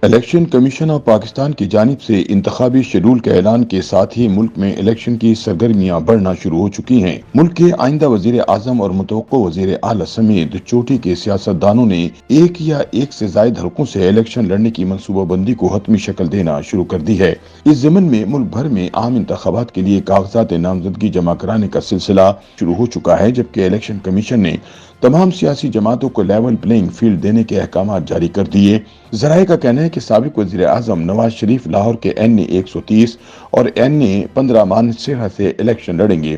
Election commission of Pakistan کی جانب سے انتخابی شیڈول کے اعلان کے ساتھ ہی ملک میں الیکشن کی سرگرمیاں بڑھنا شروع ہو چکی ہیں۔ ملک کے آئندہ وزیر اعظم اور متوقع وزیر اعلیٰ سمیت چوٹی کے سیاستدانوں نے ایک یا ایک سے زائد حلقوں سے الیکشن لڑنے کی منصوبہ بندی کو حتمی شکل دینا شروع کر دی ہے۔ اس ضمن میں ملک بھر میں عام انتخابات کے لیے کاغذات نامزدگی جمع کرانے کا سلسلہ شروع ہو چکا ہے، جبکہ الیکشن کمیشن نے تمام سیاسی جماعتوں کو لیول پلینگ فیلڈ دینے کے احکامات جاری کر دیے۔ ذرائع کا کہنا ہے کہ سابق وزیر اعظم نواز شریف لاہور کے این اے 130 اور این اے 15 مانسہرہ سے الیکشن لڑیں گے،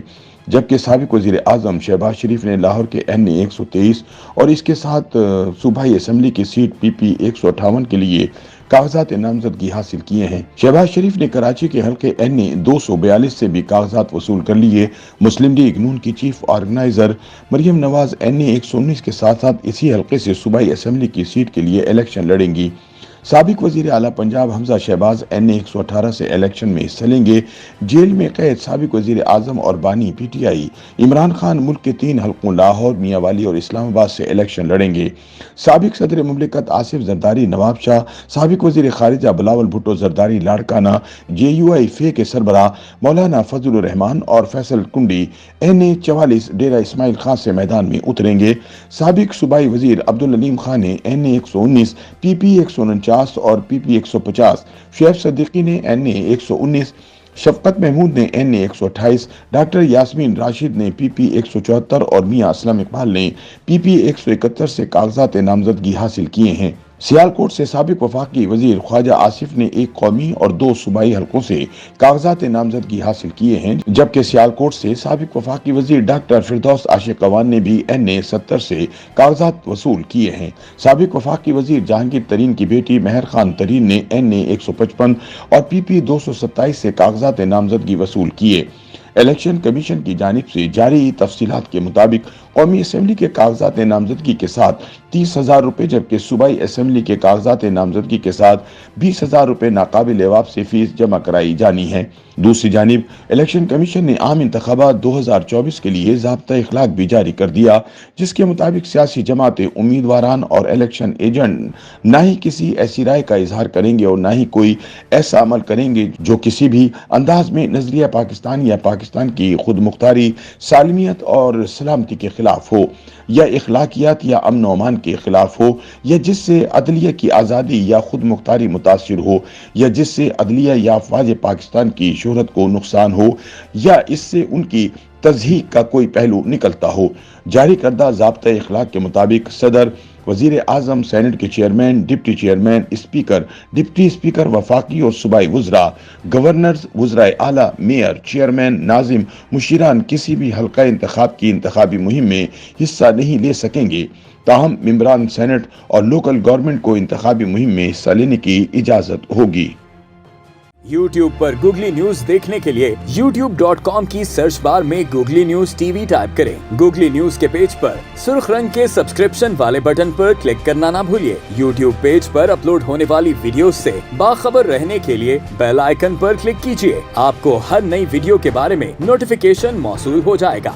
جبکہ سابق وزیر اعظم شہباز شریف نے لاہور کے این اے 123 اور اس کے ساتھ صوبائی اسمبلی کی سیٹ پی پی 158 کے لیے کاغذات نامزدگی حاصل کیے ہیں۔ شہباز شریف نے کراچی کے حلقے این اے 242 سے بھی کاغذات وصول کر لیے۔ مسلم لیگ نون کی chief organiser Maryam Nawaz N اے 119 کے ساتھ ساتھ اسی حلقے سے صوبائی اسمبلی کی سیٹ کے لیے الیکشن لڑیں گی۔ سابق وزیر اعلیٰ پنجاب حمزہ شہباز این اے 118 سے الیکشن میں حصہ لیں گے۔ جیل میں قید سابق وزیر اعظم اور بانی P T I Imran Khan ملک کے 3 حلقوں لاہور، میاں والی اور اسلام آباد سے الیکشن لڑیں گے۔ سابق صدر مملکت آصف زرداری نواب شاہ، سابق وزیر خارجہ بلاول بھٹو زرداری لاڑکانہ، جے یو آئی فے کے سربراہ مولانا فضل الرحمان اور فیصل کنڈی این اے 44 ڈیرہ اسماعیل خان سے میدان میں اتریں گے۔ سابق صوبائی وزیر عبدالعلیم خان نے این اے 119، پی پی 149 اور پی پی 150، شعیب صدیقی نے این اے 119، شفقت محمود نے این اے 128، ڈاکٹر یاسمین راشد نے پی پی 174 اور میاں اسلم اقبال نے پی پی 171 سے کاغذات نامزدگی حاصل کیے ہیں۔ سیالکوٹ سے سابق وفاقی وزیر خواجہ آصف نے 1 قومی اور 2 صوبائی حلقوں سے کاغذات نامزدگی حاصل کیے ہیں، جبکہ سیالکوٹ سے سابق وفاقی وزیر ڈاکٹر فردوس عاشق قوان نے بھی این اے 70 سے کاغذات وصول کیے ہیں۔ سابق وفاقی وزیر جہانگیر ترین کی بیٹی مہر خان ترین نے این اے 155 اور پی پی 227 سے کاغذات نامزدگی وصول کیے۔ الیکشن کمیشن کی جانب سے جاری تفصیلات کے مطابق قومی اسمبلی کے کاغذات نامزدگی کے ساتھ 30,000 روپے، جبکہ صوبائی اسمبلی کے کاغذات نامزدگی کے ساتھ 20,000 روپے ناقابل واپسی فیس جمع کرائی جانی ہے۔ دوسری جانب الیکشن کمیشن نے عام انتخابات 2024 کے لیے ضابطہ اخلاق بھی جاری کر دیا، جس کے مطابق سیاسی جماعتیں، امیدواران اور الیکشن ایجنٹ نہ ہی کسی ایسی رائے کا اظہار کریں گے اور نہ ہی کوئی ایسا عمل کریں گے جو کسی بھی انداز میں نظریہ پاکستان یا پاکستان کی خود مختاری، سالمیت اور سلامتی کے خلاف ہو، یا اخلاقیات یا امن و امان کے خلاف ہو، یا جس سے عدلیہ کی آزادی یا خود مختاری متاثر ہو، یا جس سے عدلیہ یا افواج پاکستان کی شہرت کو نقصان ہو، یا اس سے ان کی تضحیک کا کوئی پہلو نکلتا ہو۔ جاری کردہ ضابطہ اخلاق کے مطابق صدر، وزیر اعظم، سینٹ کے chairman, deputy chairman, speaker, deputy speaker, وفاقی اور صوبائی وزراء، گورنرز، وزرائے اعلیٰ، میئر، چیئرمین، ناظم، مشیران کسی بھی حلقہ انتخاب کی انتخابی مہم میں حصہ نہیں لے سکیں گے، تاہم ممبران سینٹ اور لوکل گورنمنٹ کو انتخابی مہم میں حصہ لینے کی اجازت ہوگی۔ یوٹیوب پر گوگلی نیوز دیکھنے کے لیے youtube.com کی سرچ بار میں googly news T V type کریں۔ گوگلی نیوز کے پیج پر سرخ رنگ کے سبسکرپشن والے بٹن پر کلک کرنا نہ بھولیے۔ یوٹیوب پیج پر اپلوڈ ہونے والی ویڈیوز سے باخبر رہنے کے لیے بیل آئیکن پر کلک کیجیے۔ آپ کو ہر نئی ویڈیو کے بارے میں نوٹیفیکیشن موصول ہو جائے گا۔